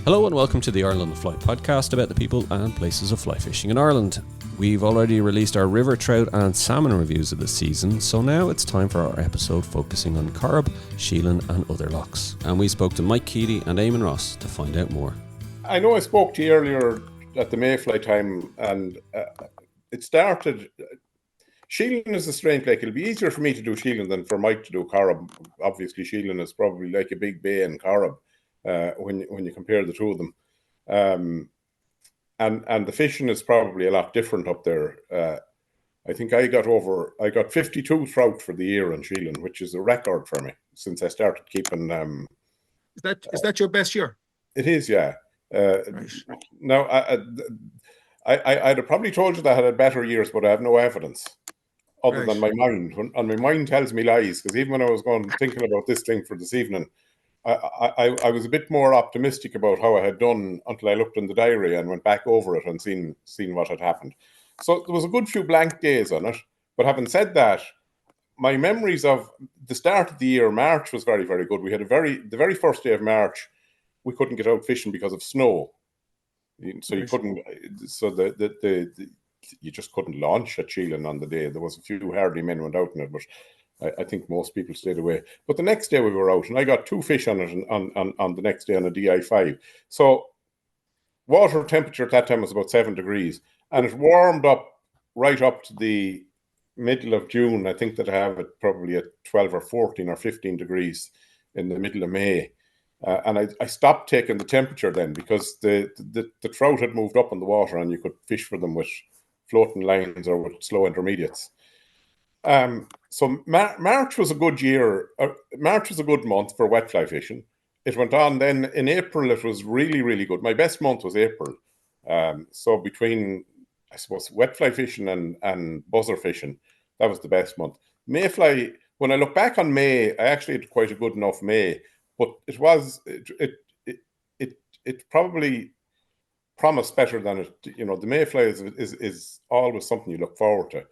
Hello and welcome to the Ireland on the Fly podcast about the people and places of fly fishing in Ireland. We've already released our river trout and salmon reviews of the season, so now it's time for our episode focusing on Corrib, Sheelin and other lochs. And we spoke to Mike Keady and Eamonn Ross to find out more. I know I spoke to you earlier at the Mayfly time, and it started... Sheelin is a strange lake. It'll be easier for me to do Sheelin than for Mike to do Corrib. Obviously, Sheelin is probably like a big bay in Corrib. When you compare the two of them, and the fishing is probably a lot different up there. I think I got 52 trout for the year in Sheelin, which is a record for me since I started keeping. Is that your best year? It is, yeah. Right. Now I'd have probably told you that I had better years, but I have no evidence other than my mind. And my mind tells me lies, because even when I was thinking about this thing for this evening, I was a bit more optimistic about how I had done until I looked in the diary and went back over it and seen what had happened. So there was a good few blank days on it. But having said that, my memories of the start of the year, March, was very, very good. We had the very first day of March, we couldn't get out fishing because of snow. So you couldn't. So you just couldn't launch at Sheelin on the day. There was a few hardy men went out in it, but I think most people stayed away. But the next day we were out, and I got 2 fish on it on the next day on a DI5. So water temperature at that time was about 7 degrees, and it warmed up right up to the middle of June. I think that I have it probably at 12 or 14 or 15 degrees in the middle of May. And I stopped taking the temperature then, because the trout had moved up in the water, and you could fish for them with floating lines or with slow intermediates. So March was a good year. March was a good month for wet fly fishing. It went on then. In April, it was really, really good. My best month was April. So between, I suppose, wet fly fishing and buzzer fishing, that was the best month. Mayfly, when I look back on May, I actually had quite a good enough May, but it probably promised better than it. The Mayfly is always something you look forward to.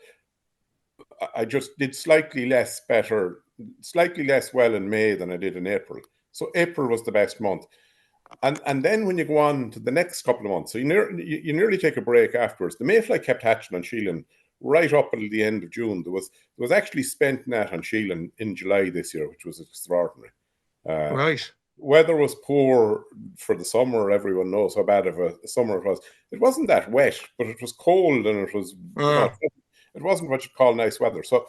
I just did slightly less well in May than I did in April. So April was the best month. And then when you go on to the next couple of months, so you nearly take a break afterwards. The Mayfly kept hatching on Sheelin right up until the end of June. There was actually spent net on Sheelin in July this year, which was extraordinary. Right. Weather was poor for the summer. Everyone knows how bad of a summer it was. It wasn't that wet, but it was cold, and it was... it wasn't what you'd call nice weather. So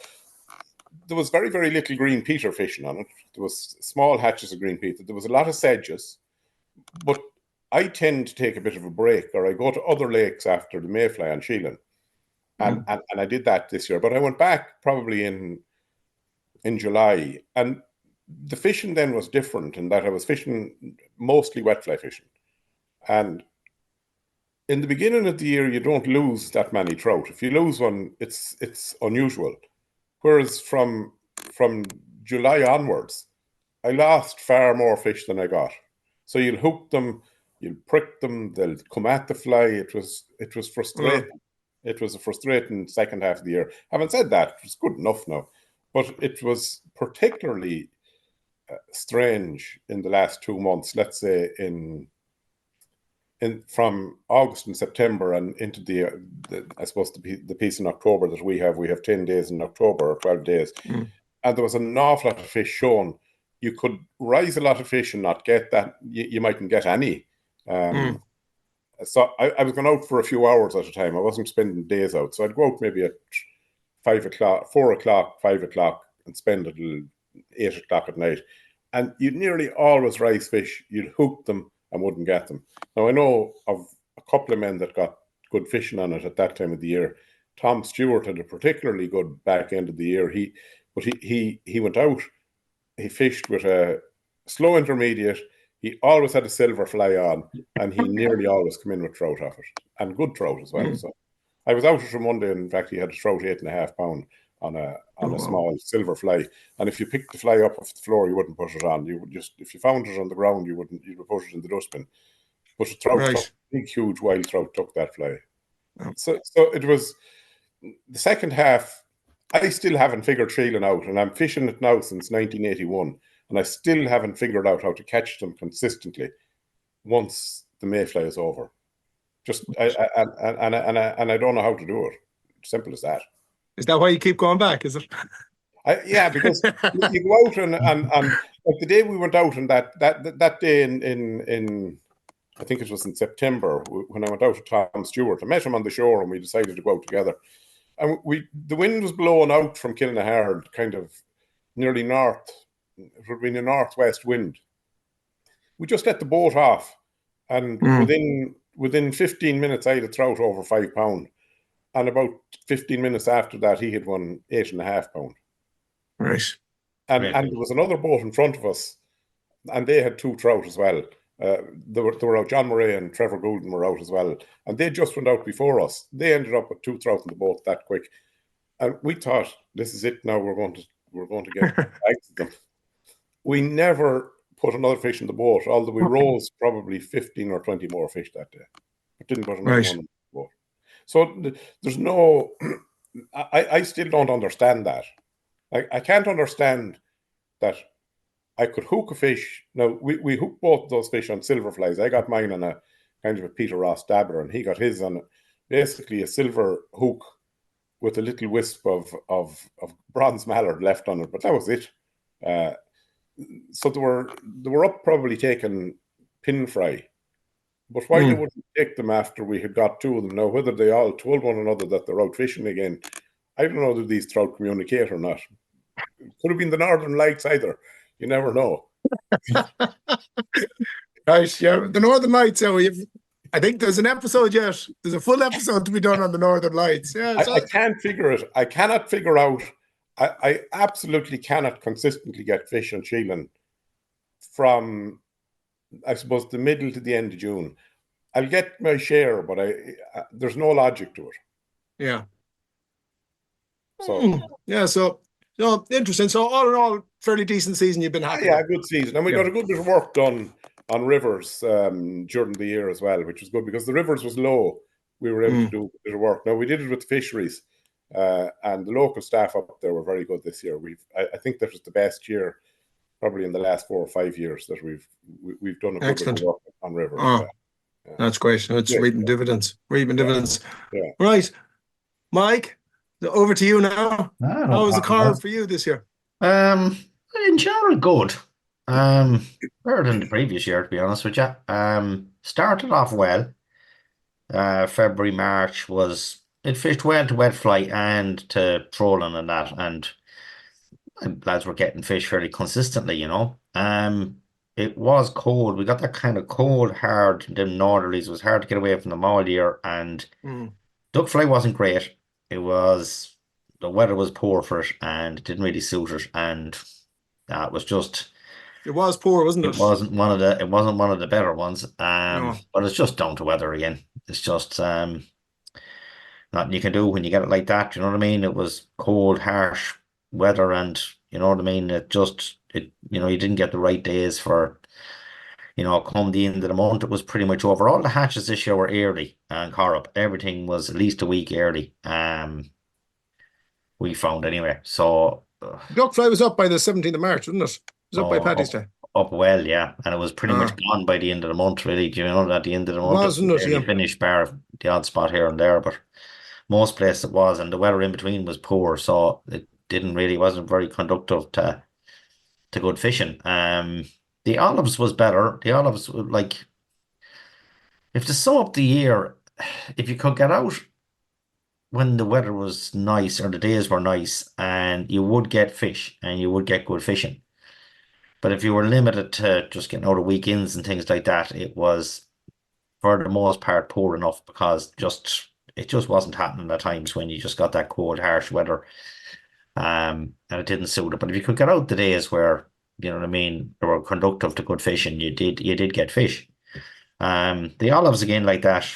there was very, very little green peter fishing on it. There was small hatches of green peter. There was a lot of sedges. But I tend to take a bit of a break, or I go to other lakes after the Mayfly on Sheelin. And I did that this year. But I went back probably in July. And the fishing then was different in that I was fishing mostly wet fly fishing. And in the beginning of the year, you don't lose that many trout. If you lose one, it's unusual. Whereas from July onwards, I lost far more fish than I got. So you'll hook them, you'll prick them, they'll come at the fly. It was frustrating. It was a frustrating second half of the year. Having said that, it was good enough now. But it was particularly strange in the last 2 months, let's say from August and September and into the I suppose the piece in October that we have 10 days in October or 12 days. And there was an awful lot of fish shown. You could rise a lot of fish and not get that. You mightn't get any. So I was going out for a few hours at a time. I wasn't spending days out. So I'd go out maybe at 5 o'clock, 4 o'clock, 5 o'clock and spend it till 8 o'clock at night. And you'd nearly always rise fish. You'd hook them and wouldn't get them. Now, I know of a couple of men that got good fishing on it at that time of the year. Tom Stewart had a particularly good back end of the year. He went out, he fished with a slow intermediate. He always had a silver fly on, and he nearly always come in with trout off it, and good trout as well. So I was out with him one day, and in fact, he had a trout 8.5 pound on a small silver fly. And if you picked the fly up off the floor, you wouldn't push it on. You would just, if you found it on the ground, you would push it in the dustbin. But a trout, big, huge wild trout, took that fly. So it was the second half. I still haven't figured Sheelin out, and I'm fishing it now since 1981, and I still haven't figured out how to catch them consistently. once the mayfly is over. Just I don't know how to do it. Simple as that. Is that why you keep going back? Is it? Yeah, because you go out and like the day we went out, and that day in I think it was in September when I went out to Tom Stewart. I met him on the shore and we decided to go out together. And the wind was blowing out from Kilnahard, kind of nearly north. It would have been a northwest wind. We just let the boat off, and within 15 minutes I had a trout over £5. And about 15 minutes after that, he had won £8.5. Right. And there was another boat in front of us, and they had 2 trout as well. They were out. John Murray and Trevor Goulden were out as well, and they just went out before us. They ended up with 2 trout in the boat that quick, and we thought, this is it now. We're going to get back to them. We never put another fish in the boat, although we rose probably 15 or 20 more fish that day, but didn't put another one in the boat. So there's no. I still don't understand that. I can't understand that I could hook a fish. Now, we hooked both those fish on silver flies. I got mine on a kind of a Peter Ross dabber, and he got his on basically a silver hook with a little wisp of bronze mallard left on it, but that was it. So they were up probably taking pin fry. But why they wouldn't take them after we had got 2 of them, now whether they all told one another that they're out fishing again, I don't know that these trout communicate or not. It could have been the Northern Lights either. You never know. Right, yeah. The Northern Lights, I think there's an episode yet. There's a full episode to be done on the Northern Lights. Yeah, I can't figure it. I cannot figure out. I absolutely cannot consistently get fish on Sheelin from, I suppose, the middle to the end of June. I'll get my share, but there's no logic to it. Yeah. So yeah, so interesting. So all in all, fairly decent season. You've been happy. Yeah, good season, and we got a good bit of work done on rivers during the year as well, which was good because the rivers was low. We were able to do a bit of work. Now we did it with the fisheries, and the local staff up there were very good this year. I think that was the best year, probably in the last 4 or 5 years, that we've done a good bit of work on rivers. Oh, that's great. It's reaping dividends. Yeah. Right, Mike. Over to you now. How was the Corrib for you this year? In general, good. Better than the previous year, to be honest with you. Started off well. February, March it fished well to wet fly and to trolling and that, and lads were getting fish fairly consistently, It was cold. We got that kind of cold, hard, them northerlies. It was hard to get away from them all year, and duck fly wasn't great. The weather was poor for it, and it didn't really suit it, and it was just. It was poor, wasn't it? It wasn't one of the better ones. No. But it's just down to weather again. It's just nothing you can do when you get it like that. You know what I mean? It was cold, harsh weather, and you know what I mean. You didn't get the right days for. Come the end of the month, it was pretty much over. All the hatches this year were early, and Corrib, everything was at least a week early. We found anyway. So duck fly was up by the 17th of March, wasn't it? It was up by Paddy's Day. Up well, yeah, and it was pretty much gone by the end of the month. Really, do you know that at the end of the month wasn't it? Yeah. Finished bar the odd spot here and there, but most places it was, and the weather in between was poor, so it wasn't very conductive to good fishing. The olives was better. The olives, like, if to sum up the year, if you could get out when the weather was nice or the days were nice, and you would get fish and you would get good fishing. But if you were limited to just getting out of weekends and things like that, it was, for the most part, poor enough because it just wasn't happening at times when you just got that cold, harsh weather, and it didn't suit it. But if you could get out the days where, you know what I mean, they were conductive to good fishing, you did get fish. The olives again, like that,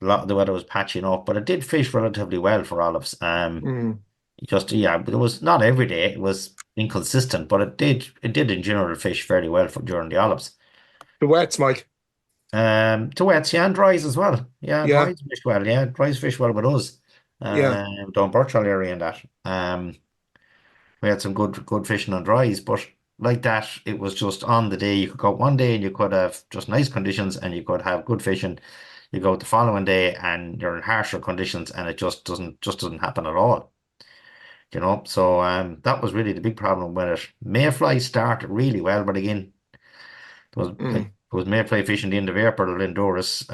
a lot of the weather was patching up, but it did fish relatively well for olives. But it was not every day. It was inconsistent, but it did in general fish fairly well during the olives. The wets, Mike. To wets, yeah, and dries as well. Yeah, dries fish well. Yeah, dries fish well with us. Down Birchall area and that. We had some good fishing on dries, but like that. It was just on the day. You could go out one day and you could have just nice conditions and you could have good fishing. You go out the following day and you're in harsher conditions and it just doesn't happen at all. So that was really the big problem with it. Mayfly started really well, but again, it was mayfly fishing the end of April in Doris.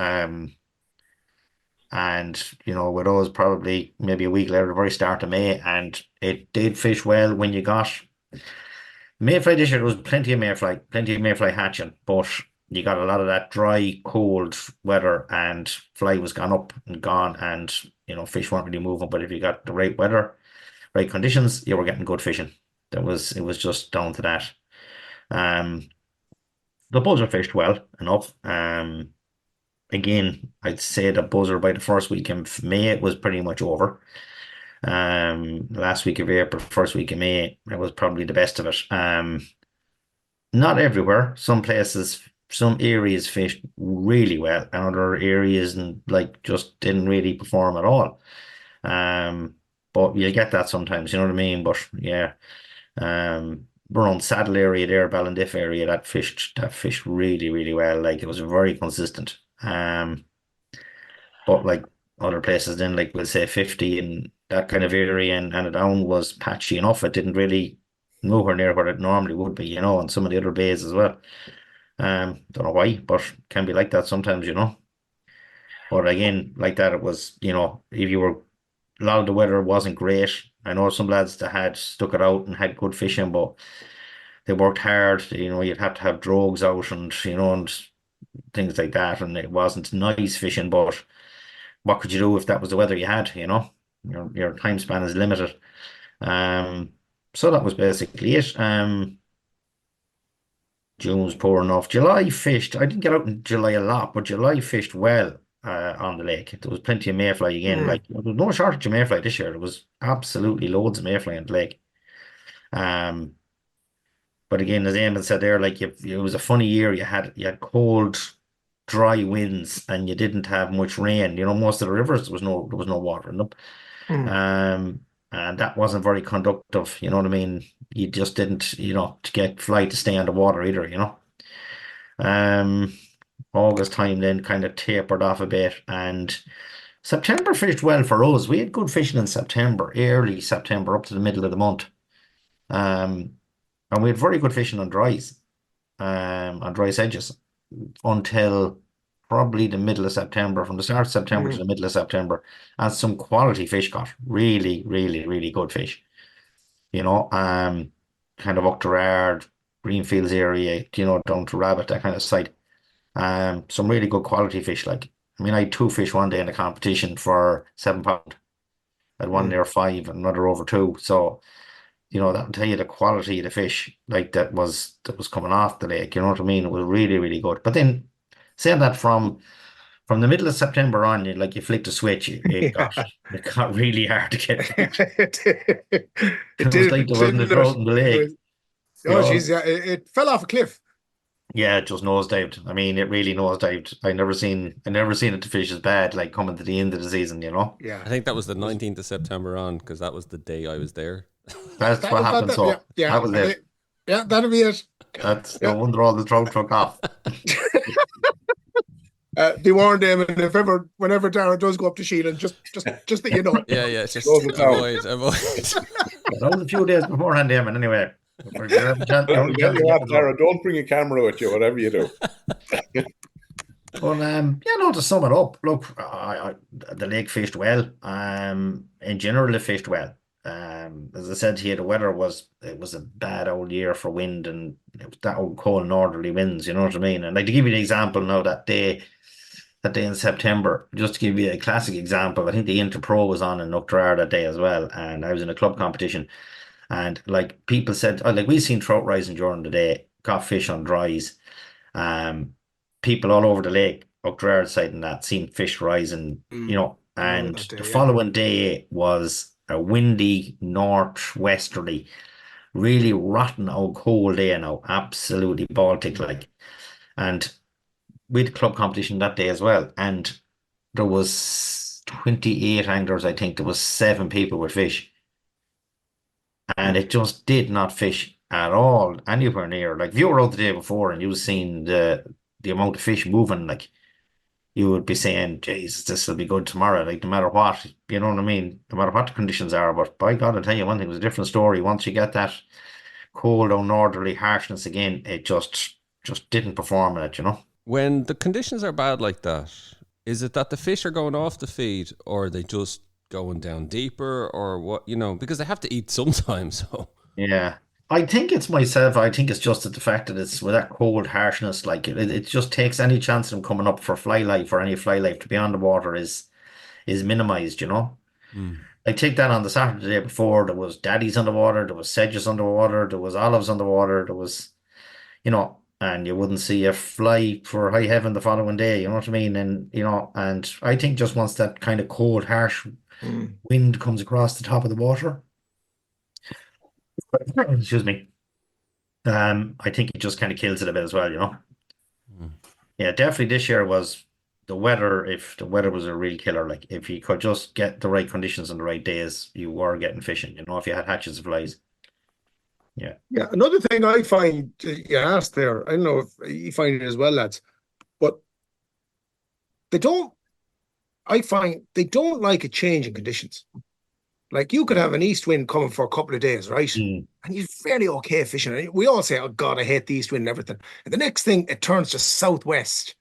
And with us probably maybe a week later, the very start of May, and it did fish well when you got mayfly this year. There was plenty of mayfly hatching, but you got a lot of that dry, cold weather, and fly was gone up and gone, and fish weren't really moving. But if you got the right weather, right conditions, you were getting good fishing. It was just down to that. The buzzer fished well enough. Again, I'd say the buzzer by the first week in May, it was pretty much over. Last week of April, first week of May, it was probably the best of it. Not everywhere. Some places, some areas fished really well, and other areas and just didn't really perform at all. But you get that sometimes, you know what I mean? But yeah, around Saddle area there, Ballindiff area, that fished really, really well. It was very consistent. But other places then, we'll say 50 and that kind of area and it down was patchy enough. It didn't really nowhere near where it normally would be, and some of the other bays as well. Don't know why, but can be like that sometimes, But again, like that, it was, if you were, a lot of the weather wasn't great. I know some lads that had stuck it out and had good fishing, but they worked hard. You'd have to have drogues out and, and things like that. And it wasn't nice fishing, but what could you do if that was the weather you had, Your time span is limited. So that was basically it. June was poor enough. July fished. I didn't get out in July a lot, but July fished well on the lake. There was plenty of mayfly again. There was no shortage of mayfly this year. There was absolutely loads of mayfly on the lake. But again, as Eamonn said there, it was a funny year. You had cold, dry winds, and you didn't have much rain. Most of the rivers there was no water in them. And that wasn't very conductive. You know what I mean? You just didn't, to get fly to stay underwater either. August time then kind of tapered off a bit, and September fished well for us. We had good fishing in September, early September up to the middle of the month. And we had very good fishing on dry sedges until probably the middle of September, from the start of September to the middle of September, and some quality fish caught. Really, really, really good fish. Kind of up to Ard, Greenfields area, down to Rabbit, that kind of side. Some really good quality fish. I had 2 fish one day in the competition for £7. I had one near 5 and another over 2. So, that'll tell you the quality of the fish, that was coming off the lake. You know what I mean? It was really, really good. But then, saying that from the middle of September on, you flicked a switch, it got really hard to get. It was like there wasn't a drought in the lake. Jeez, yeah, it fell off a cliff. Yeah, it just nosedived. It really nosedived. I never seen it to fish as bad, coming to the end of the season, Yeah. I think that was the 19th of September on, because that was the day I was there. That's what happened. Yeah, that was it. Yeah, that'll be it. That's no wonder all the trout took off. Be warned, Eamonn, whenever Dara does go up to Sheelin, just that you know. Yeah, just avoid. That was a few days beforehand, Eamonn, anyway. Dara, don't bring a camera with you, whatever you do. Well, to sum it up, look, the lake fished well. In general, it fished well. As I said here, the weather was a bad old year for wind, and it was that old cold northerly winds. You know what I mean? And to give you an example now, that day in September, just to give you a classic example, I think the Interpro was on in Lough that day as well, and I was in a club competition, and people said, we seen trout rising during the day, caught fish on dries. People all over the lake, Lough side and that, seen fish rising, and the following day was a windy northwesterly, really rotten old cold day now, absolutely Baltic and we had club competition that day as well, and there was 28 anglers. I think there was 7 people with fish, and it just did not fish at all anywhere near. Like if you were out the day before and you seen the amount of fish moving, like you would be saying, "Jesus, this will be good tomorrow." Like no matter what, you know what I mean. No matter what the conditions are, but by God, I tell you one thing, it was a different story. Once you get that cold or northerly harshness again, it just didn't perform in it, you know. When the conditions are bad like that, is it that the fish are going off the feed, or are they just going down deeper, or what? You know, because they have to eat sometimes. So Yeah. I think it's myself. I think it's just that the fact that it's with that cold harshness, like it just takes any chance of them coming up for fly life or any fly life to be on the water is minimized, you know. Like take that on the Saturday before, there was daddies on the water, there was sedges on the water, there was olives on the water, there was, you know, and you wouldn't see a fly for high heaven the following day, you know what I mean? And you know, and I think just once that kind of cold, harsh wind comes across the top of the water, excuse me, I think it just kind of kills it a bit as well, you know. Yeah, definitely this year was the weather. If the weather was a real killer, like if you could just get the right conditions on the right days, you were getting fishing. You know, if you had hatches of flies. Yeah. Yeah. Another thing I find you asked there, I don't know if you find it as well, lads, but they don't. I find they don't like a change in conditions. Like you could have an east wind coming for a couple of days, right? And you're fairly okay fishing. We all say, "Oh God, I hate the east wind and everything." And the next thing, it turns to southwest.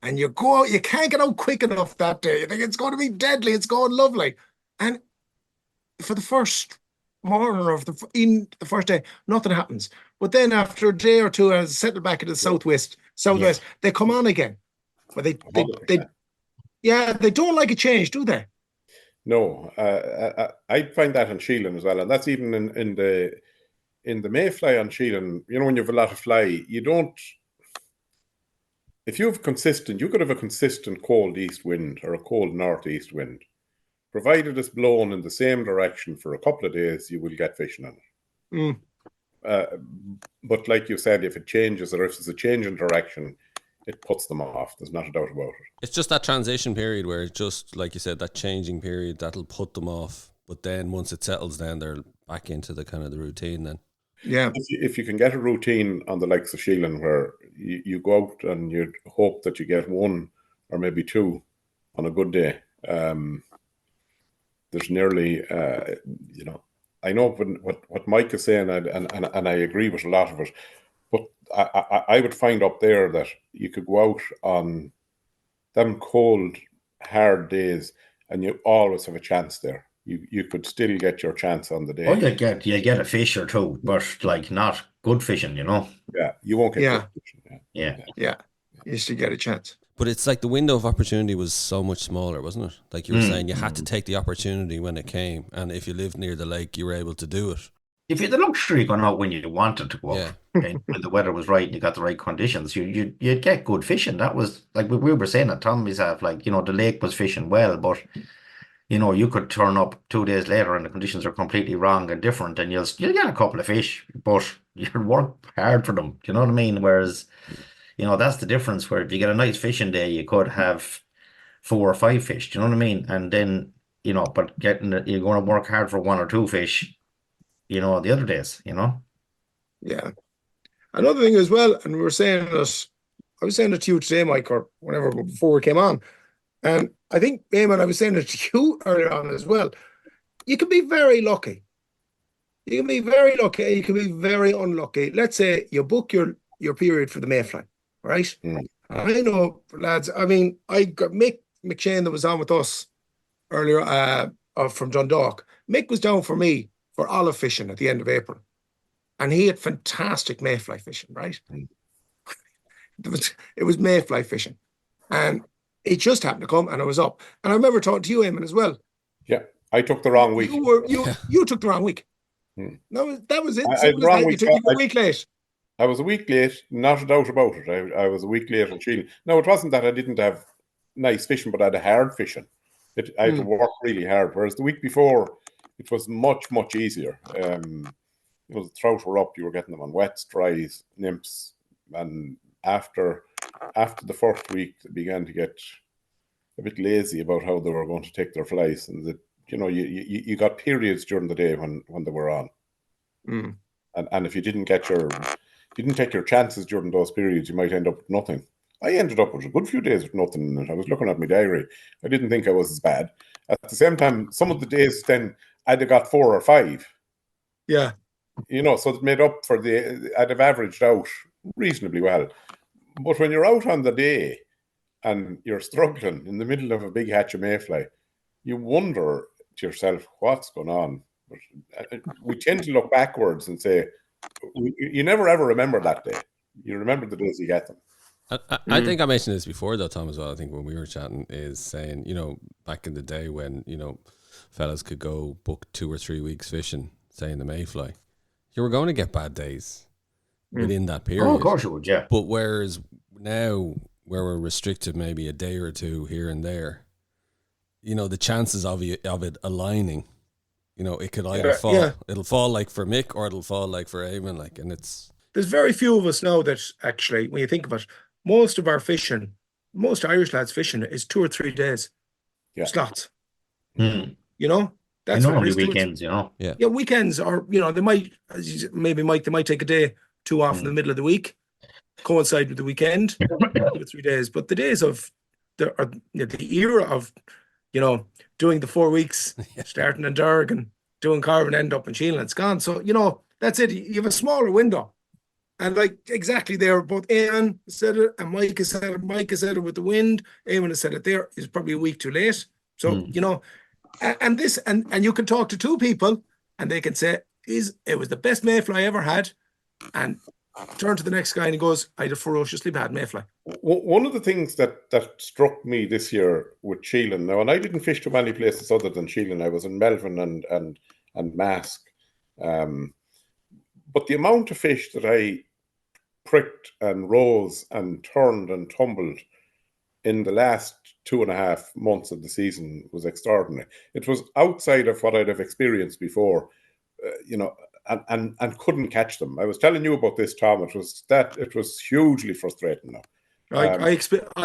And you go out, you can't get out quick enough that day. You think it's going to be deadly, it's going lovely. And for the first morning of the first day, nothing happens. But then after a day or two, as settle back into the southwest, they come on again. But they don't like a change, do they? No, I find that in Sheelin as well, and that's even in the mayfly on Sheelin. You know, when you have a lot of fly, you don't. If you could have a consistent cold east wind or a cold northeast wind, provided it's blown in the same direction for a couple of days, you will get fishing on it. But like you said, if it changes or if there's a change in direction, it puts them off. There's not a doubt about it. it's just that transition period where it's just, like you said, that changing period that'll put them off. But then once it settles down, they're back into the kind of the routine then. Yeah. If you can get a routine on the likes of Sheelin where you go out and you hope that you get one or maybe two on a good day, there's nearly, you know, I know what Mike is saying, and I agree with a lot of it, but I would find up there that you could go out on them cold, hard days and you always have a chance there. You could still get your chance on the day. Oh, you get a fish or two, but like not good fishing, you know. Yeah, you won't get good fishing. Yeah. You still get a chance. But it's like the window of opportunity was so much smaller, wasn't it? Like you were saying, you had to take the opportunity when it came, and if you lived near the lake, you were able to do it. If you had the luxury going out when you wanted to go out, and when the weather was right and you got the right conditions, you'd get good fishing. That was like we were saying at Tommy's half, like, you know, the lake was fishing well, but you know, you could turn up 2 days later and the conditions are completely wrong and different, and you'll get a couple of fish, but you'll work hard for them. Do you know what I mean? Whereas, you know, that's the difference. Where if you get a nice fishing day, you could have 4 or 5 fish. Do you know what I mean? And then, you know, but you're going to work hard for 1 or 2 fish, you know, the other days, you know? Yeah. Another thing as well, and I was saying it to you today, Mike, or whenever before we came on, and I think, Eamonn, I was saying it to you earlier on as well. You can be very lucky. You can be very lucky. You can be very unlucky. Let's say you book your period for the mayfly, right? I know, lads. I mean, I got Mick McShane that was on with us earlier from Dundalk. Mick was down for me for olive fishing at the end of April, and he had fantastic mayfly fishing, right? It was mayfly fishing, and it just happened to come, and I was up. And I remember talking to you, Eamonn, as well. Yeah, I took the wrong week. You took the wrong week. No, that was it. You were a week late. I was a week late, not a doubt about it. I was a week late on Sheelin. No, it wasn't that I didn't have nice fishing, but I had a hard fishing. I had to work really hard. Whereas the week before, it was much, much easier. You know, the trout were up. You were getting them on wets, dries, nymphs, and after the first week, they began to get a bit lazy about how they were going to take their flies, and that, you know, you got periods during the day when they were on. And if you didn't take your chances during those periods, you might end up with nothing. I ended up with a good few days with nothing, and I was looking at my diary. I didn't think I was as bad. At the same time, some of the days then I'd have got 4 or 5. Yeah. So it made up for I'd have averaged out reasonably well. But when you're out on the day and you're struggling in the middle of a big hatch of mayfly, you wonder to yourself, what's going on? But we tend to look backwards and say, you never ever remember that day. You remember the days you get them. I think I mentioned this before, though, Tom, as well. I think when we were chatting, is saying, back in the day when, fellas could go book 2 or 3 weeks fishing, say in the mayfly, you were going to get bad days within that period. Oh, of course you would, yeah. But whereas now, where we're restricted maybe a day or two here and there, the chances of it aligning, it could either fall. Yeah. It'll fall like for Mick, or it'll fall like for Eamonn, and it's. There's very few of us now that actually, when you think of it, most of our fishing, most Irish lads fishing is 2 or 3 days. Yeah. Slots. That's normally weekends, Yeah, weekends, or they might, maybe Mike, they might take a day, 2 off in the middle of the week, coincide with the weekend, 2 or 3 days. But the days of the era of doing the 4 weeks, starting in Derg and doing Corrib and end up in Sheelin, it's gone. So that's it. You have a smaller window, and like exactly there, both Eamonn said it and Mike has said it. Mike has said it with the wind. Eamonn has said it there. It's probably a week too late. So and you can talk to 2 people and they can say, it was the best mayfly I ever had, and turn to the next guy and he goes, I had a ferociously bad mayfly. One of the things that struck me this year with Sheelin, now, and I didn't fish too many places other than Sheelin. I was in Melvin and Mask, but the amount of fish that I pricked and rose and turned and tumbled in the last 2.5 months of the season was extraordinary. It was outside of what I'd have experienced before, and couldn't catch them. I was telling you about this, Tom. It was hugely frustrating now. I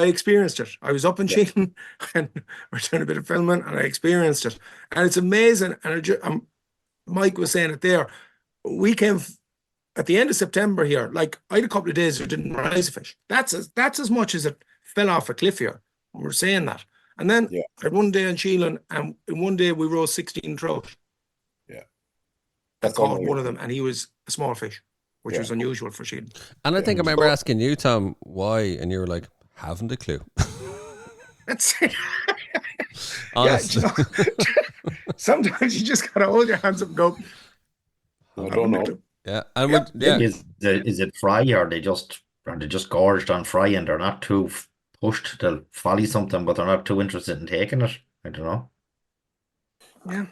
experienced it. I was up in Sheelin and we're doing a bit of filming, and I experienced it, and it's amazing. And Mike was saying it there. We came at the end of September here. Like, I had a couple of days that didn't rise a fish. That's as much as it fell off a cliff here. We're saying that, and then I had one day in Sheelin, and in one day we rose 16 trout. Yeah, that caught one of them, and he was a small fish, which was unusual for Sheelin. And I think I remember asking you, Tom, why, and you were like, haven't a clue. That's it. Honestly. Sometimes you just gotta hold your hands up and go, I don't know. Yeah, and is it fry, or are they just gorged on fry and they're not too pushed to folly something, but they're not too interested in taking it? I don't know. Yeah,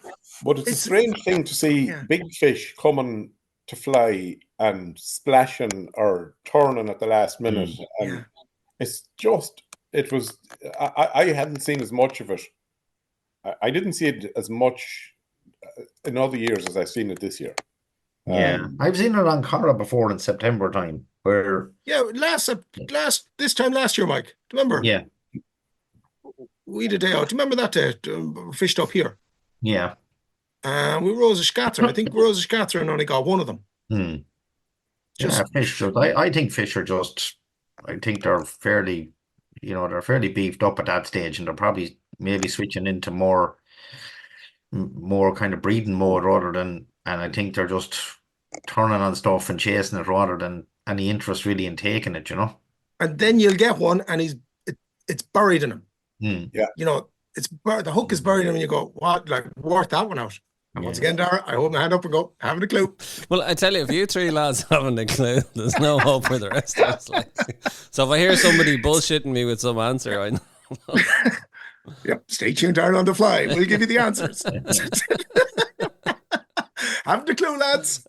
but it's a strange thing to see big fish coming to fly and splashing or turning at the last minute, and it's just, I hadn't seen as much of it. I didn't see it as much in other years as I've seen it this year. I've seen it on Corrib before in September time, where this time last year, Mike. Do you remember? Yeah, we did a day out. Do you remember that day? Fished up here. Yeah. We rose a scatter. I think we rose a scatter and only got one of them. Fish. I think fish are just. I think they're fairly beefed up at that stage, and they're probably maybe switching into more kind of breeding mode rather than. And I think they're just turning on stuff and chasing it rather than any interest really in taking it, And then you'll get one, and it's buried in him. Yeah. The hook is buried in him, and you go, what? Like, worth that one out. And once again, Dara, I hold my hand up and go, haven't a clue. Well, I tell you, if you 3 lads haven't a clue, there's no hope for the rest of us. So if I hear somebody bullshitting me with some answer, I know. Yep, stay tuned, Darren, on the fly. We'll give you the answers. Haven't a clue, lads.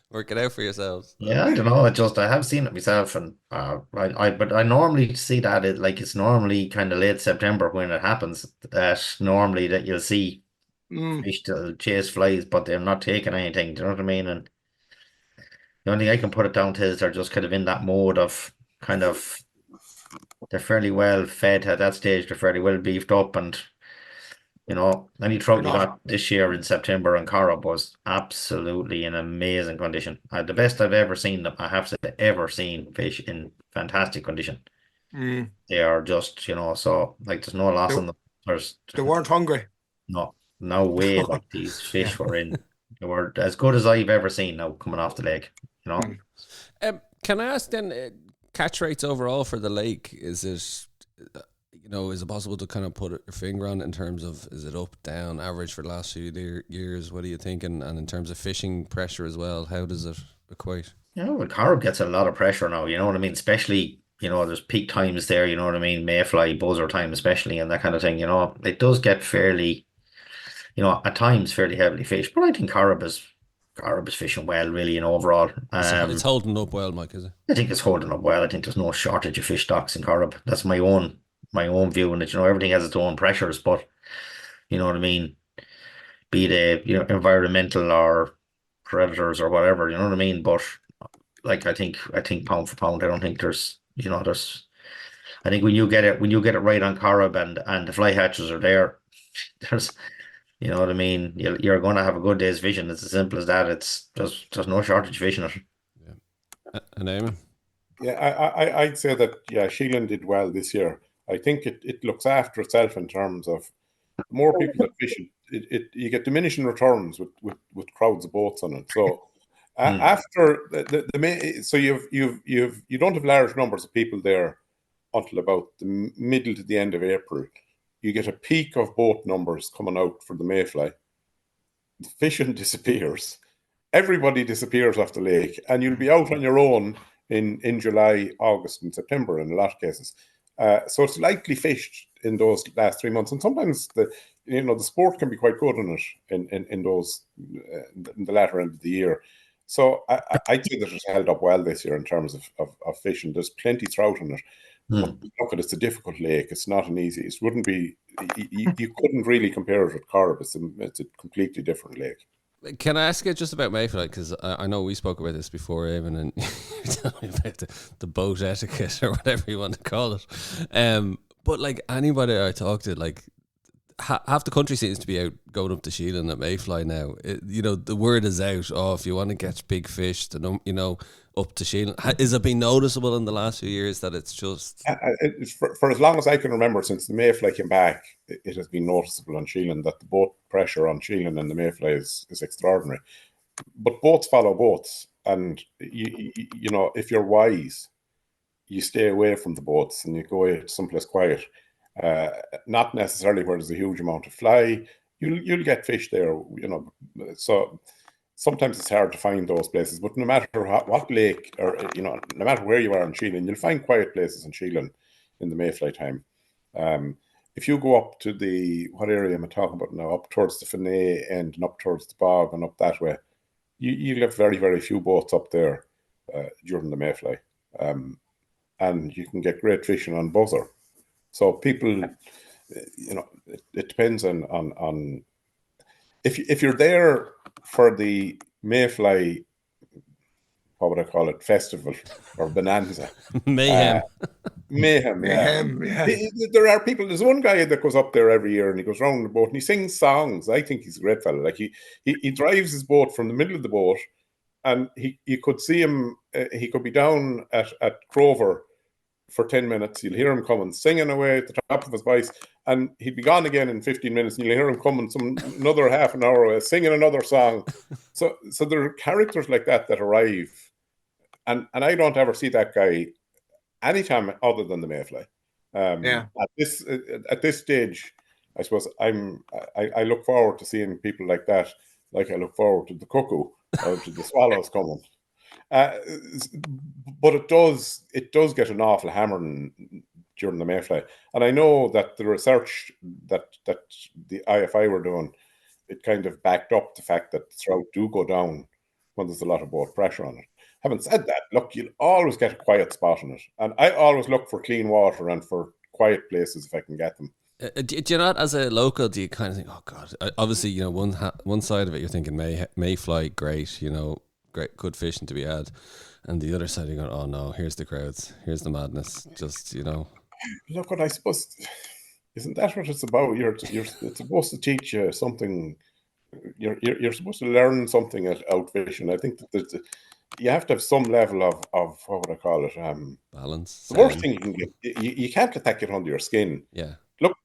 Work it out for yourselves. Yeah, I don't know. I have seen it myself, and but I normally see that it's normally kind of late September when it happens. That normally that you'll see fish to chase flies, but they're not taking anything. Do you know what I mean? And the only thing I can put it down to is they're just kind of in that mode of kind of they're fairly well fed at that stage. They're fairly well beefed up, and Any They're trout you not. got this year in September in Corrib was absolutely in amazing condition. The best I've ever seen them, I have to say, ever seen fish in fantastic condition. Mm. They are just, so like there's no loss They, in them. There's they weren't hungry. no way like these Yeah. fish they were as good as I've ever seen now coming off the lake. Mm. Can I ask then, catch rates overall for the lake? Is it, is it possible to kind of put your finger on it in terms of, is it up, down, average for the last few years? What are you thinking? And in terms of fishing pressure as well, how does it equate? Well, Corrib gets a lot of pressure now, you know what I mean? Especially, there's peak times there, you know what I mean? Mayfly, buzzer time especially, and that kind of thing, It does get fairly, at times fairly heavily fished, but I think Corrib is fishing well, really, overall. It's holding up well, Mike, is it? I think it's holding up well. I think there's no shortage of fish stocks in Corrib. That's my own view on it. Everything has its own pressures, but you know what I mean? Be they, environmental or predators or whatever, you know what I mean? But like I think pound for pound, I don't think there's I think when you get it right on Corrib and the fly hatches are there, there's you know what I mean, you're gonna have a good day's fishing. It's as simple as that. It's just there's no shortage of fishing it. Yeah. And Eamonn? Yeah, I'd say that, Sheelin did well this year. I think it looks after itself in terms of more people that fish it. You get diminishing returns with crowds of boats on it. So after the main, so you don't have large numbers of people there until about the middle to the end of April. You get a peak of boat numbers coming out for the mayfly. The fishing disappears. Everybody disappears off the lake, and you'll be out on your own in July, August, and September in a lot of cases. So it's lightly fished in those last 3 months, and sometimes the sport can be quite good in it in those in the latter end of the year. So I'd say that it's held up well this year in terms of fishing. There's plenty trout in it. But look, it's a difficult lake. It's not an easy. It wouldn't be. You couldn't really compare it with Corrib. It's a completely different lake. Can I ask you just about mayfly? Because I know we spoke about this before, Eamonn, and you tell me about the boat etiquette or whatever you want to call it. But like anybody I talk to, like half the country seems to be out going up to Sheelin at mayfly now. The word is out. Oh, if you want to catch big fish, up to Sheelin. Has it been noticeable in the last few years that it's just for as long as I can remember, since the mayfly came back, it has been noticeable on Sheelin that the boat pressure on Sheelin and the mayfly is extraordinary. But boats follow boats, and if you're wise, you stay away from the boats and you go away to someplace quiet. Not necessarily where there's a huge amount of fly. You'll get fish there, So sometimes it's hard to find those places, but no matter what lake or no matter where you are in Sheelin, you'll find quiet places in Sheelin in the mayfly time. If you go up to what area am I talking about now? Up towards the Finay end and up towards the bog and up that way, you'll have very, very few boats up there during the mayfly, and you can get great fishing on buzzer. So people, it depends on if you're there for the mayfly, what would I call it, festival or bonanza, mayhem. Mayhem, yeah. There are people. There's one guy that goes up there every year, and he goes round the boat and he sings songs. I think he's a great fella. Like he drives his boat from the middle of the boat, and you could see him. He could be down at Crover for 10 minutes. You'll hear him coming, singing away at the top of his voice, and he'd be gone again in 15 minutes, and you'll hear him coming another half an hour away, singing another song. So there are characters like that arrive, and I don't ever see that guy anytime other than the mayfly. At this stage, I suppose I look forward to seeing people like that, like I look forward to the cuckoo or to the swallows coming. But it does get an awful hammering during the mayfly, and I know that the research that the IFI were doing, it kind of backed up the fact that trout do go down when there's a lot of boat pressure on it. Having said that, look, you'll always get a quiet spot on it, and I always look for clean water and for quiet places if I can get them. Do you not, as a local, do you kind of think, oh God, obviously, one side of it you're thinking mayfly, great, great, good fishing to be had, and the other side you're going, oh no, here's the crowds, here's the madness, just. Look, what I suppose Isn't that what it's about? It's supposed to teach you something. You're supposed to learn something out fishing. I think that you have to have some level of what would I call it? Balance. The worst thing you can get, you can't let that get under your skin. Yeah.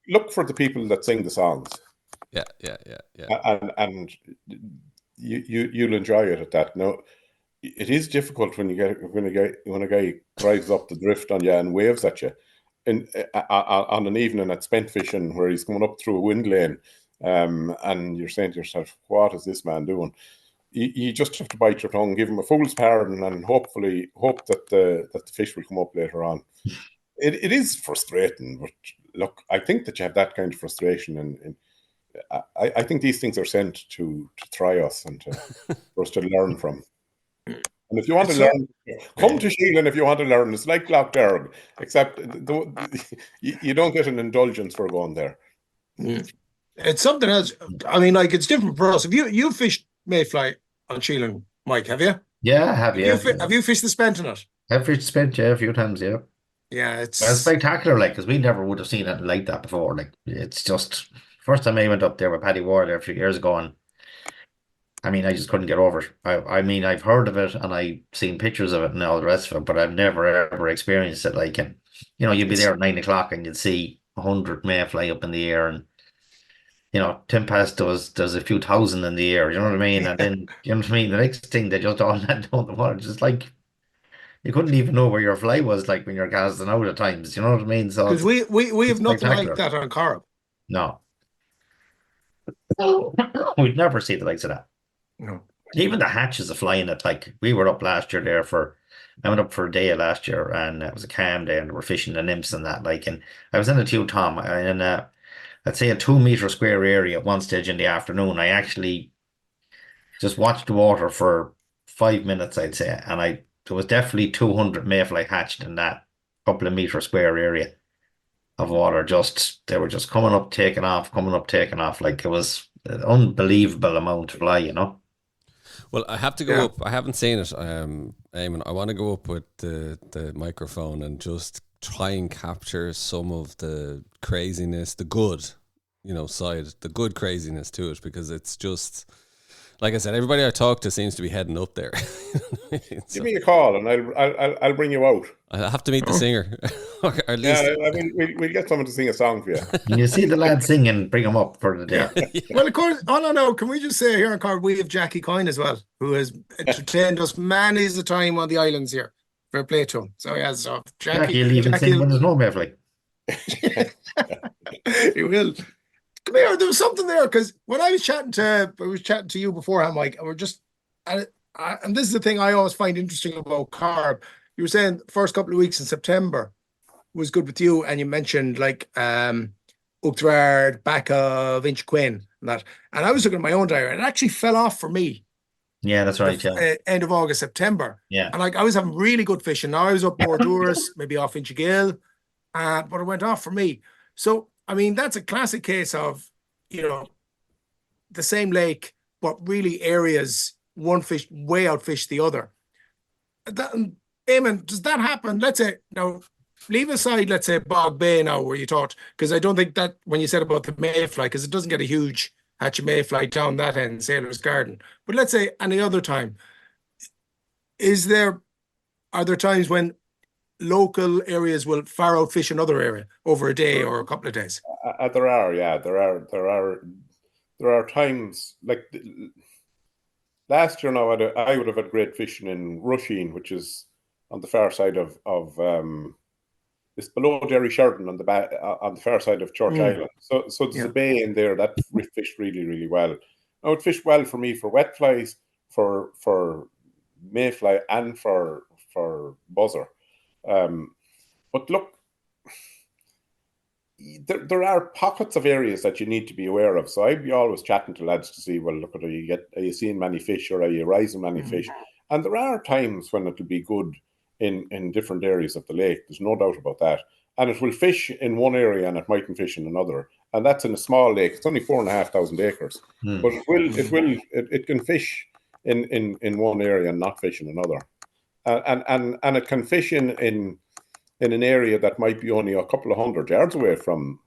Look for the people that sing the songs. Yeah. And you'll enjoy it at that. Now, it is difficult when a guy drives up the drift on you and waves at you, on an evening at spent fishing where he's coming up through a wind lane, and you're saying to yourself, "What is this man doing?" You just have to bite your tongue, give him a fool's pardon, and hopefully hope that the fish will come up later on. It is frustrating, but look, I think that you have that kind of frustration, and I think these things are sent to try us and for us to learn from. And if you want to learn, come to Sheelin if you want to learn. It's like Lough Derg, except you don't get an indulgence for going there. It's something else. I mean, like, it's different for us. Have you fished mayfly on Sheelin, Mike? Have you? Yeah, I have. Have you fished the spent in it? I've fished spent, a few times. Yeah. Yeah, it's spectacular, like, because we never would have seen it like that before. Like, it's just first time I went up there with Paddy Ward there a few years ago, and I mean, I just couldn't get over it. I mean, I've heard of it and I've seen pictures of it and all the rest of it, but I've never ever experienced it. Like, and you'd be there at 9 o'clock and you'd see 100 mayfly up in the air, and 10 past there's a few thousand in the air. You know what I mean? And then the next thing they just all land down the water, just like. You couldn't even know where your fly was, like, when you're casting out at times. You know what I mean? So because we have nothing like that on Corrib. No, we'd never see the likes of that. No, even the hatches of flying it. Like, we were up last year there I went up for a day last year, and it was a calm day, and we're fishing the nymphs and that. Like, and I was in a Tom in I'd say a 2 meter square area at one stage in the afternoon. I actually just watched the water for 5 minutes, I'd say, and there was definitely 200 mayfly hatched in that couple of meter square area of water. They were just coming up, taking off. Like, it was an unbelievable amount to fly, Well, I have to go up. I haven't seen it, Eamonn. I want to go up with the microphone and just try and capture some of the craziness, the good, side, the good craziness to it, because it's just... Like I said, everybody I talk to seems to be heading up there. Give me a call and I'll bring you out. I have to meet the singer. Or at least... Yeah, I mean, we'll get someone to sing a song for you. When you see the lad singing, bring him up for the day. Yeah. Well, of course, no. Can we just say here in Corrib, we have Jackie Coyne as well, who has entertained us many's the time on the islands here. Fair play to him. So, yeah, Jackie will even sing when there's no mayfly. He will. Come here, there was something there, because when I was chatting to you beforehand, Mike, and and this is the thing I always find interesting about Corrib. You were saying the first couple of weeks in September was good with you, and you mentioned like Uachtarard, back of Inchiquin, and that. And I was looking at my own diary, and it actually fell off for me. Yeah, that's right. End of August, September. Yeah. And like, I was having really good fishing. Now I was up more Doors, maybe off Inchigill, but it went off for me. So, I mean, that's a classic case of, the same lake, but really areas, one fish way outfish the other. Eamonn, does that happen? Let's say, now, leave aside, let's say, Bog Bay now, where you thought, because I don't think that, when you said about the mayfly, because it doesn't get a huge hatch of mayfly down that end, Sailor's Garden. But let's say any other time, are there times when local areas will far outfish another area over a day or a couple of days? There are, yeah. There are times, like last year now, I would have had great fishing in Lough, which is on the far side of it's below Derry Sheridan on the far side of Church Island. So there's a bay in there that fished really, really well. Now, it fished well for me for wet flies, for mayfly, and for buzzer. But look, there are pockets of areas that you need to be aware of. So I'd be always chatting to lads to see, well, look, are you seeing many fish, or are you rising many fish? And there are times when it'll be good in different areas of the lake. There's no doubt about that. And it will fish in one area and it mightn't fish in another. And that's in a small lake. It's only 4,500 acres. But it can fish in one area and not fish in another. And it can fish in an area that might be only a couple of 100 yards away from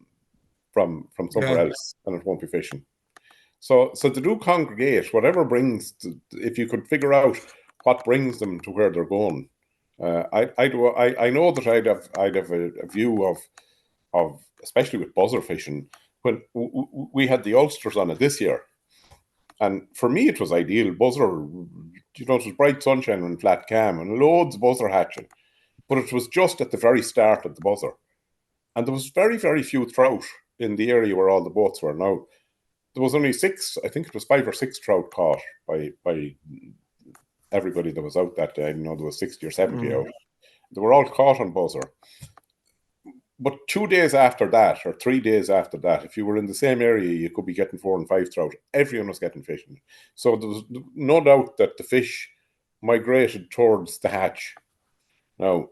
from somewhere else, and it won't be fishing. So to do congregate, whatever brings, if you could figure out what brings them to where they're going, I know that I'd have a view of especially with buzzer fishing when we had the Ulsters on it this year, and for me it was ideal. Buzzer, it was bright sunshine and flat cam, and loads of buzzer hatching, but it was just at the very start of the buzzer, and there was very, very few trout in the area where all the boats were. Now there was only 6, I think it was 5 or 6 trout caught by everybody that was out that day. There was 60 or 70 out. They were all caught on buzzer. But 2 days after that, or 3 days after that, if you were in the same area, you could be getting 4 and 5 trout. Everyone was getting fishing. So there was no doubt that the fish migrated towards the hatch. Now,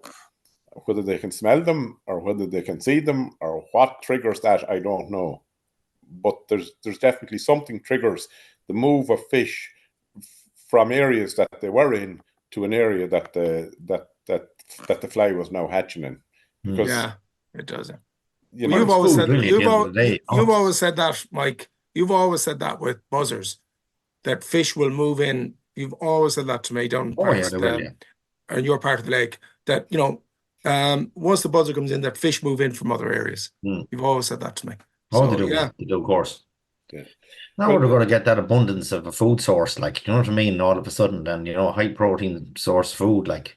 whether they can smell them or whether they can see them or what triggers that, I don't know. But there's definitely something triggers the move of fish from areas that they were in to an area that the fly was now hatching in. Because it does. You've always said that, Mike. You've always said that with buzzers, that fish will move in. You've always said that to me down in your part of the lake. That once the buzzer comes in, that fish move in from other areas. You've always said that to me. They do, of course. Yeah. Now they're going to get that abundance of a food source, like, you know what I mean? All of a sudden, then, high protein source food, like,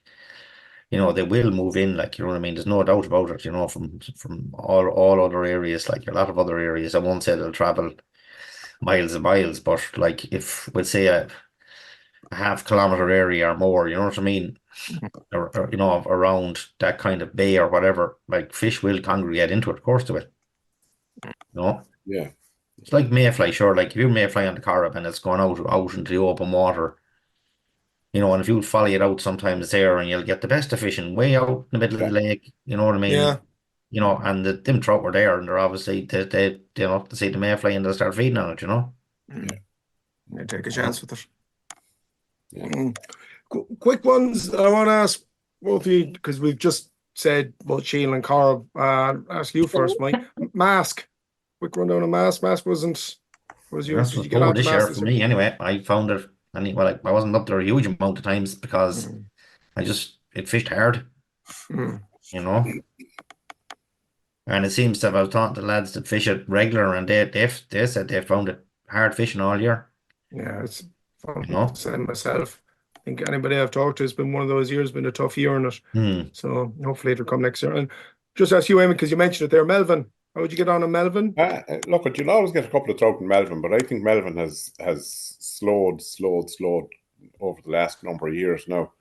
they will move in, like, you know what I mean? There's no doubt about it, from all other areas, like a lot of other areas. I won't say they'll travel miles and miles, but like if we'll say a half-kilometer area or more, you know what I mean? or around that kind of bay or whatever, like fish will congregate into it, of course they will. Yeah. It's like mayfly, sure. Like if you mayfly on the Corrib and it's going out into the open water, and if you follow it out sometimes there, and you'll get the best of fishing way out in the middle of the lake, you know what I mean? Yeah. And them trout were there, and they're obviously they see the mayfly and they'll start feeding on it, They take a chance with it. Yeah. Quick ones that I want to ask both of you, because we've just said both Sheelin and Corrib. Ask you first, Mike. Mask. Quick rundown of mask. Mask was you? Did you get on this year for me anyway? I found it. I wasn't up there a huge amount of times because it fished hard, and it seems to have, I was talking to the lads that fish it regular, and they said they found it hard fishing all year. Yeah, it's fun. Same myself. I think anybody I've talked to, has been one of those years, been a tough year in it. So hopefully it'll come next year. And just ask you, Eamonn, because you mentioned it there, Melvin. How would you get on Melvin? Look, you'll always get a couple of trout in Melvin, but I think Melvin has slowed over the last number of years now.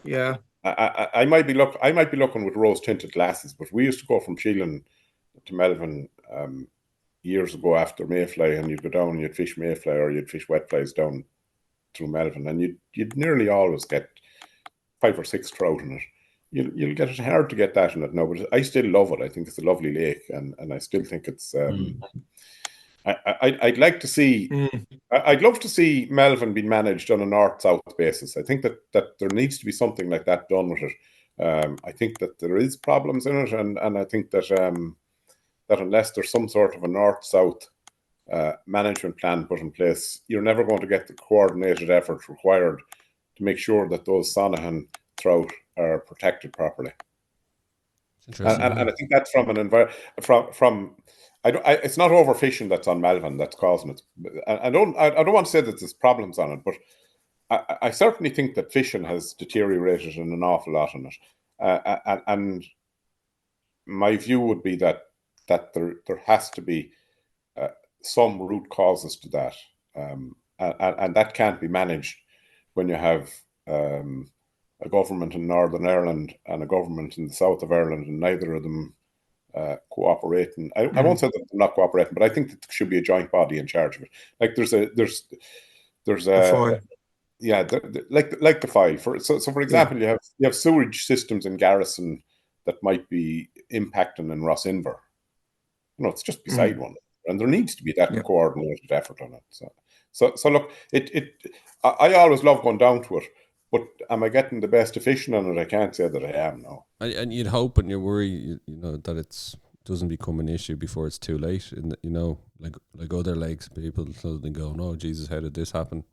Yeah. I might be looking with rose tinted glasses, but we used to go from Sheelin to Melvin years ago after mayfly, and you'd go down and you'd fish mayfly or you'd fish wet flies down through Melvin, and you'd nearly always get 5 or 6 trout in it. You'll get it hard to get that in it now, but I still love it. I think it's a lovely lake, and I still think it's. I'd like to see. I'd love to see Melvin being managed on a north-south basis. I think that there needs to be something like that done with it. I think that there is problems in it, and I think that that unless there's some sort of a north-south management plan put in place, you're never going to get the coordinated effort required to make sure that those Sonahan trout are protected properly. And I think that's from an from it's not overfishing that's on Melvin that's causing it. I don't want to say that there's problems on it, but I certainly think that fishing has deteriorated in an awful lot on it. And my view would be that there has to be some root causes to that, and that can't be managed when you have a government in Northern Ireland and a government in the south of Ireland, and neither of them cooperating. I won't say that they're not cooperating, but I think that there should be a joint body in charge of it. Like there's a like the file. So for example, you have sewage systems in Garrison that might be impacting in Rossinver. It's just beside one, and there needs to be that coordinated effort on it. So look, I always love going down to it. But am I getting the best of fishing on it? I can't say that I am, no. And you'd hope and you worry, that it's doesn't become an issue before it's too late. Like other lakes, people suddenly go, "No, Jesus, how did this happen?"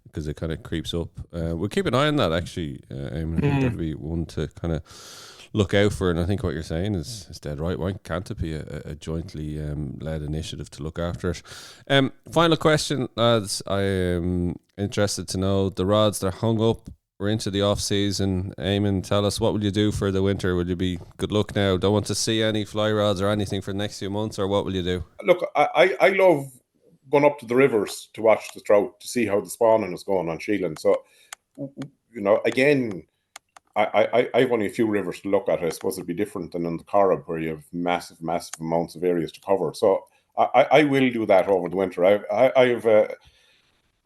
Because it kind of creeps up. We'll keep an eye on that, actually. Eamon. I think that'll be one to kind of look out for. And I think what you're saying is dead right. Why can't it be a jointly led initiative to look after it? Final question, lads. I am interested to know the rods that are hung up. We're into the off season. Eamon, tell us, what will you do for the winter? Will you be good luck now? Don't want to see any fly rods or anything for the next few months, or what will you do? Look, I love going up to the rivers to watch the trout, to see how the spawning is going on Sheelin. So, again, I've only a few rivers to look at. I suppose it'd be different than in the Corrib, where you have massive amounts of areas to cover. So I will do that over the winter.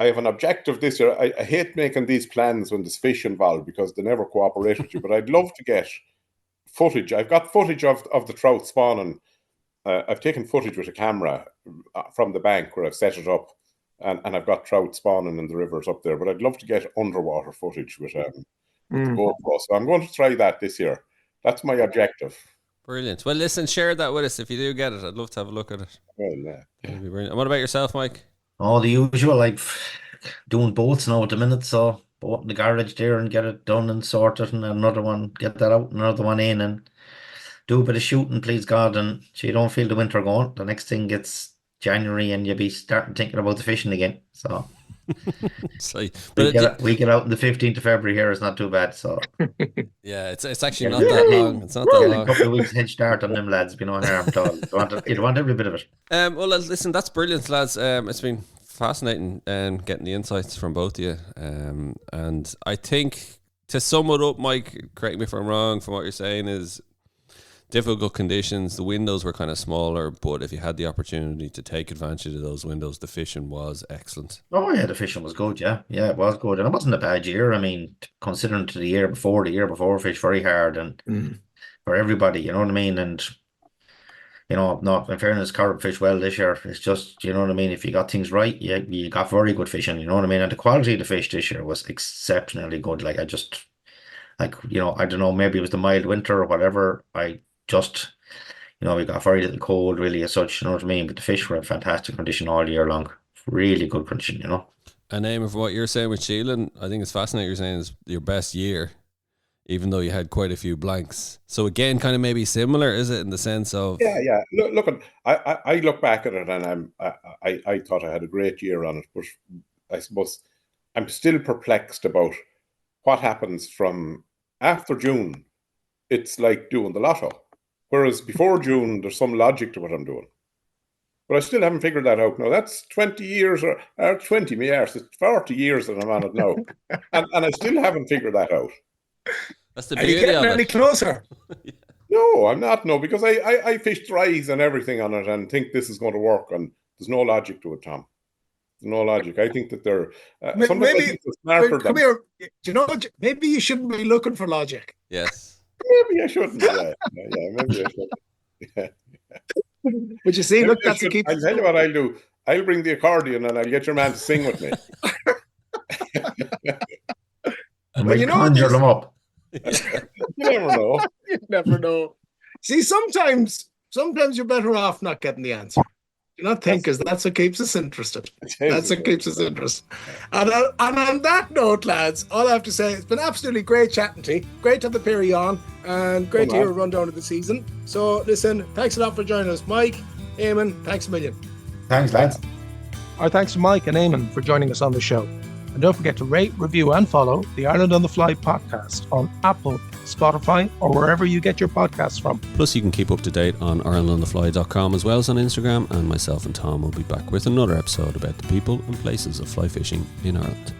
I have an objective this year. I hate making these plans when there's fish involved because they never cooperate with you. But I'd love to get footage. I've got footage of the trout spawning. I've taken footage with a camera from the bank where I've set it up, and I've got trout spawning in the rivers up there. But I'd love to get underwater footage with the GoPro. So I'm going to try that this year. That's my objective. Brilliant. Well, listen, share that with us if you do get it. I'd love to have a look at it. Well, yeah. That'd be brilliant. And what about yourself, Mike? All the usual, like doing boats now at the minute, so boat in the garage there and get it done and sorted, and another one, get that out, another one in, and do a bit of shooting, please God, and so you don't feel the winter going. The next thing gets January and you'll be starting thinking about the fishing again. So we get out on the 15th of February here. It's not too bad. So yeah, it's actually not that long. It's not that long. A couple of weeks head start on them, lads. Be no harm at all. You want every bit of it. Well, listen, that's brilliant, lads. It's been fascinating getting the insights from both of you. And I think, to sum it up, Mike, correct me if I'm wrong, from what you're saying, is difficult conditions. The windows were kind of smaller, but if you had the opportunity to take advantage of those windows, the fishing was excellent. Oh yeah, the fishing was good. Yeah, it was good, and it wasn't a bad year. I mean, considering to the year before, fished very hard, and for everybody, you know what I mean. And no, in fairness, Corrib fished well this year. It's just, you know what I mean. If you got things right, you got very good fishing. You know what I mean. And the quality of the fish this year was exceptionally good. I don't know, maybe it was the mild winter or whatever. We got very little cold really as such, you know what I mean? But the fish were in fantastic condition all year long. Really good condition, And Eamon, of what you're saying with Sheelin, I think it's fascinating you're saying it's your best year, even though you had quite a few blanks. So again, kind of maybe similar, is it, in the sense of... Yeah. Look, I look back at it and I thought I had a great year on it, but I suppose I'm still perplexed about what happens from after June. It's like doing the lotto. Whereas before June, there's some logic to what I'm doing. But I still haven't figured that out. Now, that's 20 years, or 20 years, it's 40 years that I'm on it now. and I still haven't figured that out. That's the beauty of it. Are you getting any closer? Yeah. No, I'm not, because I fish dries and everything on it and think this is going to work, and there's no logic to it, Tom. There's no logic. I think that they're... maybe, come here, maybe you shouldn't be looking for logic. Yes. Maybe I shouldn't. Yeah, maybe I shouldn't. Yeah. But you see, look, that's a keep. I'll tell you what I'll do. I'll bring the accordion and I'll get your man to sing with me. And we conjure them up. You never know. You never know. See, sometimes you're better off not getting the answer. Do not think, because that's what keeps us interested. That's what keeps us interested. And on that note, lads, all I have to say, it's been absolutely great chatting to you. Great to have the Perry on, and great to hear a rundown of the season. So, listen, thanks a lot for joining us. Mike, Eamon, thanks a million. Thanks, lads. Our thanks to Mike and Eamon for joining us on the show. And don't forget to rate, review, and follow the Ireland on the Fly podcast on Apple, Spotify, or wherever you get your podcasts from. Plus, you can keep up to date on IrelandOnTheFly.com as well as on Instagram, and myself and Tom will be back with another episode about the people and places of fly fishing in Ireland.